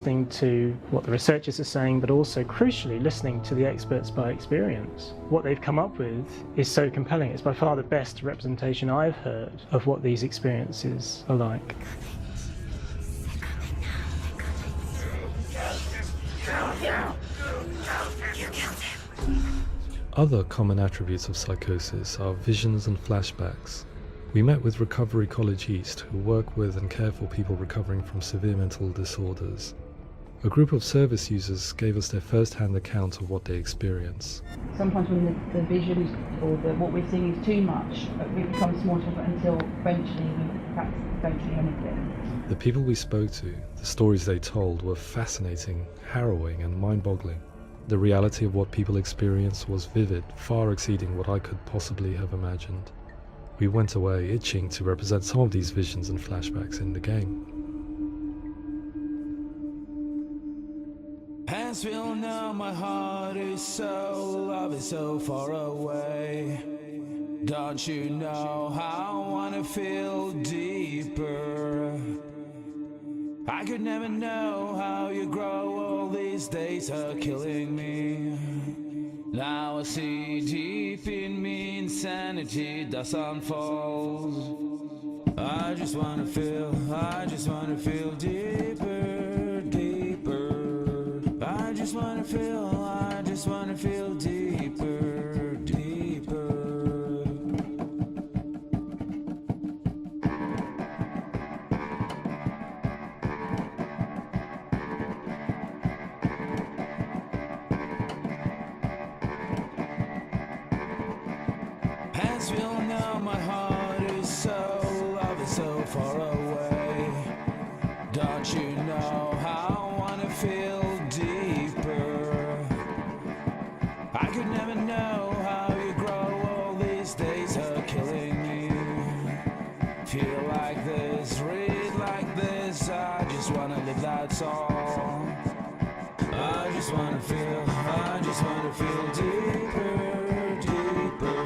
listening to what the researchers are saying, but also crucially listening to the experts by experience. What they've come up with is so compelling. It's by far the best representation I've heard of what these experiences are like. Other common attributes of psychosis are visions and flashbacks. We met with Recovery College East, who work with and care for people recovering from severe mental disorders. A group of service users gave us their first-hand account of what they experience. Sometimes when the visions or what we're seeing is too much, we become small until eventually we perhaps don't see anything. The people we spoke to, the stories they told, were fascinating, harrowing and mind-boggling. The reality of what people experienced was vivid, far exceeding what I could possibly have imagined. We went away itching to represent some of these visions and flashbacks in the game. As we all know, my heart is so, love is so far away. Don't you know how I wanna feel deeper? I could never know how you grow, all these days are killing me. Now I see deep in me insanity does unfold. I just wanna feel deeper, deeper. I just wanna feel deeper, deeper. As we all know, my heart is so, love is so far away. Don't you know how I wanna feel deeper? I could never know how you grow, all these days are killing me. Feel like this, read like this, I just wanna live, that's all. I just wanna feel deeper, deeper.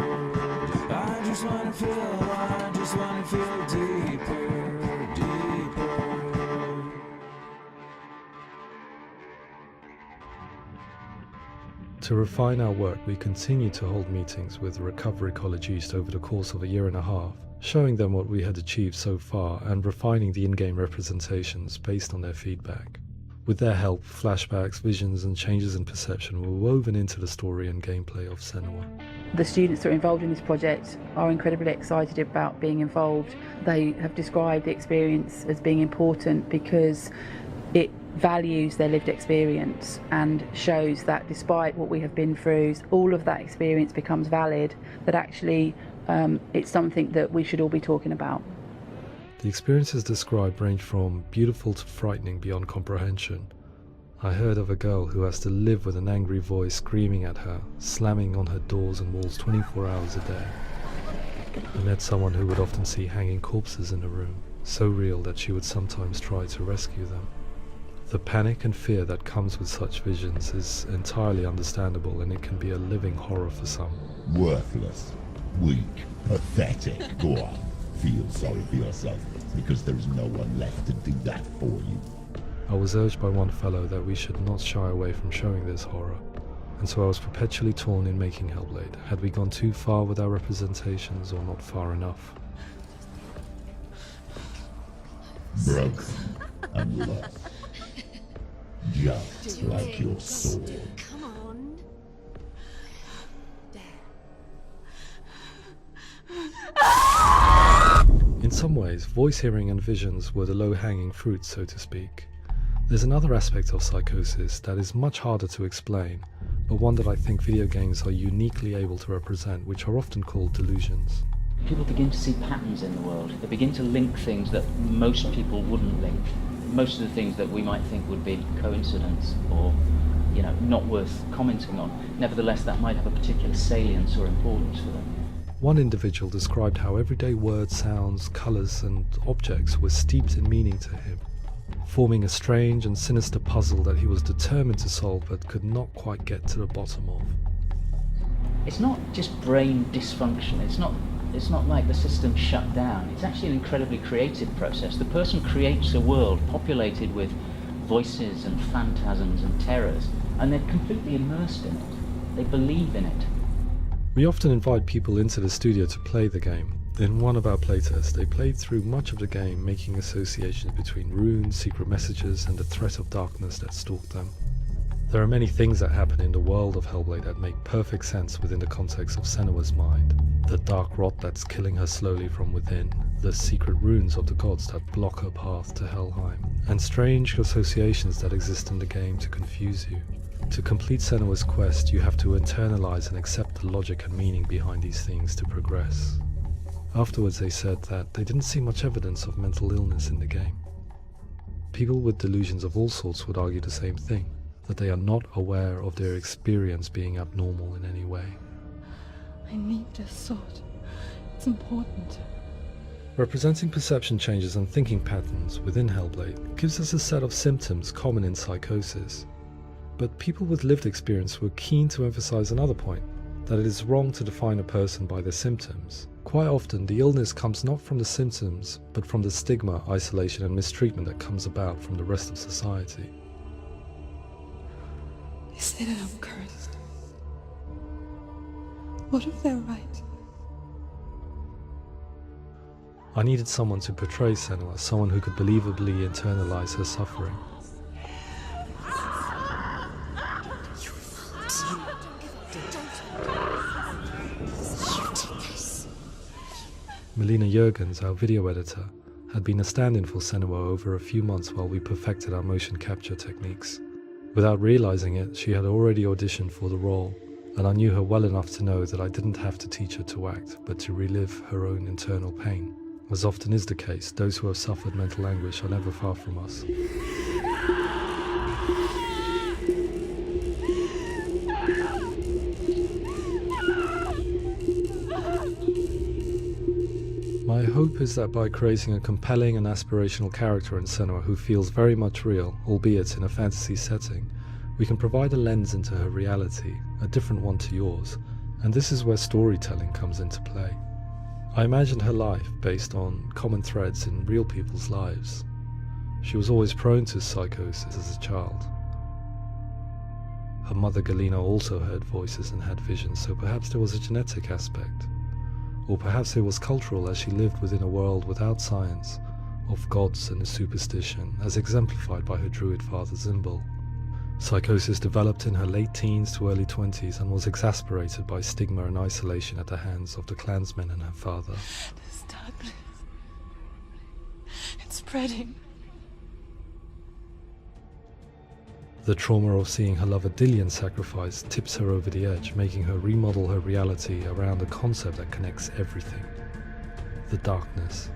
I just wanna feel deeper, deeper. To refine our work, we continue to hold meetings with Recovery College East over the course of a year and a half, showing them what we had achieved so far and refining the in-game representations based on their feedback. With their help, flashbacks, visions and changes in perception were woven into the story and gameplay of Senua. The students that are involved in this project are incredibly excited about being involved. They have described the experience as being important because it values their lived experience and shows that despite what we have been through, all of that experience becomes valid, that actually it's something that we should all be talking about. The experiences described range from beautiful to frightening beyond comprehension. I heard of a girl who has to live with an angry voice screaming at her, slamming on her doors and walls 24 hours a day. I met someone who would often see hanging corpses in a room, so real that she would sometimes try to rescue them. The panic and fear that comes with such visions is entirely understandable, and it can be a living horror for some. Worthless, weak, pathetic. Go on, feel sorry for yourself, because there is no one left to do that for you. I was urged by one fellow that we should not shy away from showing this horror, and so I was perpetually torn in making Hellblade. Had we gone too far with our representations or not far enough? Broken and lost, just like your sword. Come on. In some ways, voice hearing and visions were the low-hanging fruit, so to speak. There's another aspect of psychosis that is much harder to explain, but one that I think video games are uniquely able to represent, which are often called delusions. People begin to see patterns in the world. They begin to link things that most people wouldn't link. Most of the things that we might think would be coincidence or, not worth commenting on. Nevertheless, that might have a particular salience or importance for them. One individual described how everyday words, sounds, colours and objects were steeped in meaning to him, forming a strange and sinister puzzle that he was determined to solve but could not quite get to the bottom of. It's not just brain dysfunction. It's not like the system shut down. It's actually an incredibly creative process. The person creates a world populated with voices and phantasms and terrors, and they're completely immersed in it. They believe in it. We often invite people into the studio to play the game. In one of our playtests, they played through much of the game, making associations between runes, secret messages, and the threat of darkness that stalked them. There are many things that happen in the world of Hellblade that make perfect sense within the context of Senua's mind. The dark rot that's killing her slowly from within, the secret runes of the gods that block her path to Helheim, and strange associations that exist in the game to confuse you. To complete Senua's quest, you have to internalize and accept the logic and meaning behind these things to progress. Afterwards they said that they didn't see much evidence of mental illness in the game. People with delusions of all sorts would argue the same thing, that they are not aware of their experience being abnormal in any way. I need this sword. It's important. Representing perception changes and thinking patterns within Hellblade gives us a set of symptoms common in psychosis. But people with lived experience were keen to emphasize another point, that it is wrong to define a person by their symptoms. Quite often, the illness comes not from the symptoms, but from the stigma, isolation and mistreatment that comes about from the rest of society. They say that I'm cursed. What if they're right? I needed someone to portray Senua, someone who could believably internalize her suffering. Melina Jurgens, our video editor, had been a stand-in for Senua over a few months while we perfected our motion capture techniques. Without realizing it, she had already auditioned for the role, and I knew her well enough to know that I didn't have to teach her to act, but to relive her own internal pain. As often is the case, those who have suffered mental anguish are never far from us. My hope is that by creating a compelling and aspirational character in Senua who feels very much real, albeit in a fantasy setting, we can provide a lens into her reality, a different one to yours, and this is where storytelling comes into play. I imagined her life based on common threads in real people's lives. She was always prone to psychosis as a child. Her mother Galina also heard voices and had visions, so perhaps there was a genetic aspect. Or perhaps it was cultural, as she lived within a world without science, of gods and a superstition, as exemplified by her druid father Zimbal. Psychosis developed in her late teens to early 20s and was exacerbated by stigma and isolation at the hands of the clansmen and her father. This darkness. It's spreading. The trauma of seeing her lover Dillian sacrificed tips her over the edge, making her remodel her reality around a concept that connects everything: the darkness.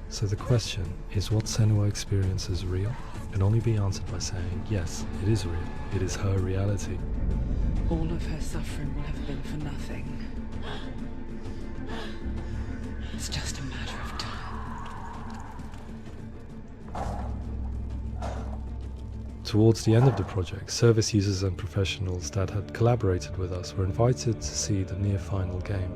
So the question, is what Senua experiences real? Can only be answered by saying, yes, it is real. It is her reality. All of her suffering will have been for nothing. It's just a matter of time. Towards the end of the project, service users and professionals that had collaborated with us were invited to see the near-final game.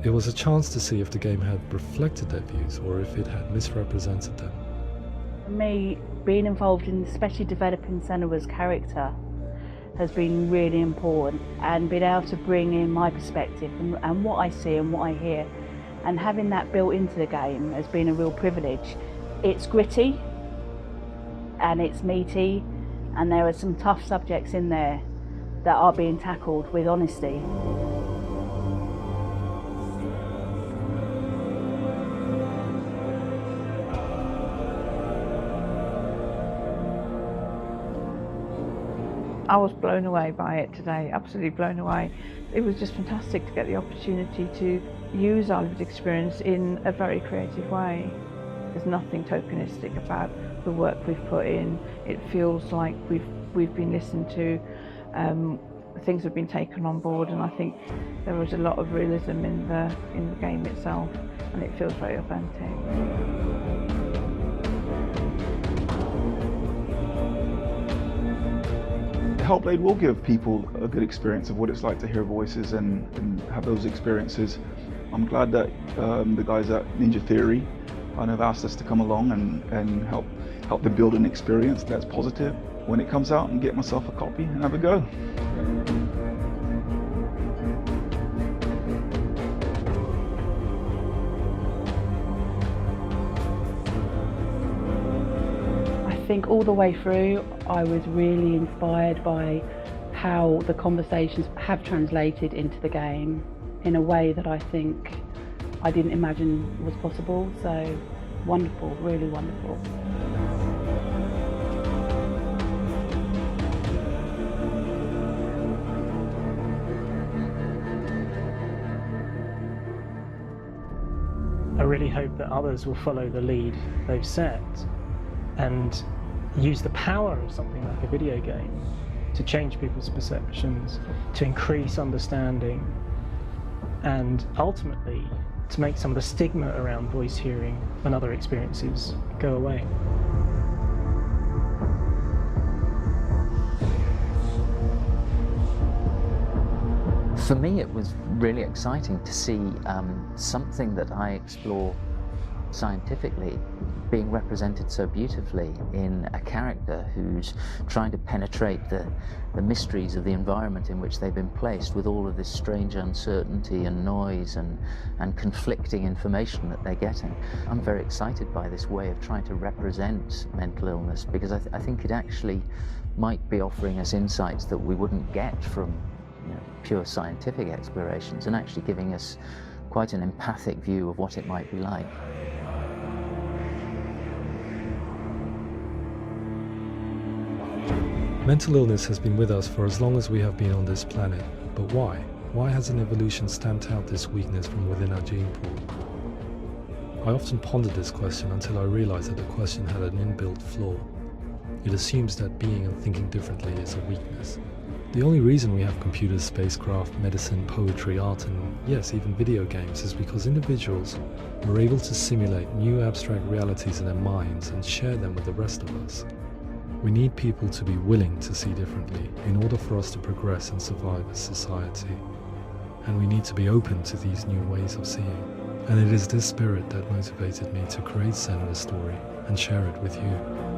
It was a chance to see if the game had reflected their views or if it had misrepresented them. For me, being involved in especially developing Senua's character has been really important, and being able to bring in my perspective and what I see and what I hear, and having that built into the game has been a real privilege. It's gritty and it's meaty, and there are some tough subjects in there that are being tackled with honesty. I was blown away by it today, absolutely blown away. It was just fantastic to get the opportunity to use our lived experience in a very creative way. There's nothing tokenistic about the work we've put in. It feels like we've been listened to, things have been taken on board, and I think there was a lot of realism in the game itself, and it feels very authentic. Hellblade will give people a good experience of what it's like to hear voices and have those experiences. I'm glad that the guys at Ninja Theory kind of asked us to come along and help help to build an experience that's positive when it comes out, and get myself a copy and have a go. I think all the way through I was really inspired by how the conversations have translated into the game in a way that I think I didn't imagine was possible. So wonderful, really wonderful. I really hope that others will follow the lead they've set and use the power of something like a video game to change people's perceptions, to increase understanding, and ultimately to make some of the stigma around voice hearing and other experiences go away. For me, it was really exciting to see something that I explore scientifically being represented so beautifully in a character who's trying to penetrate the mysteries of the environment in which they've been placed, with all of this strange uncertainty and noise and conflicting information that they're getting. I'm very excited by this way of trying to represent mental illness, because I think it actually might be offering us insights that we wouldn't get from pure scientific explorations, and actually giving us quite an empathic view of what it might be like. Mental illness has been with us for as long as we have been on this planet, but why? Why hasn't evolution stamped out this weakness from within our gene pool? I often pondered this question until I realized that the question had an inbuilt flaw. It assumes that being and thinking differently is a weakness. The only reason we have computers, spacecraft, medicine, poetry, art, and yes, even video games is because individuals are able to simulate new abstract realities in their minds and share them with the rest of us. We need people to be willing to see differently in order for us to progress and survive as society. And we need to be open to these new ways of seeing. And it is this spirit that motivated me to create Send the Story and share it with you.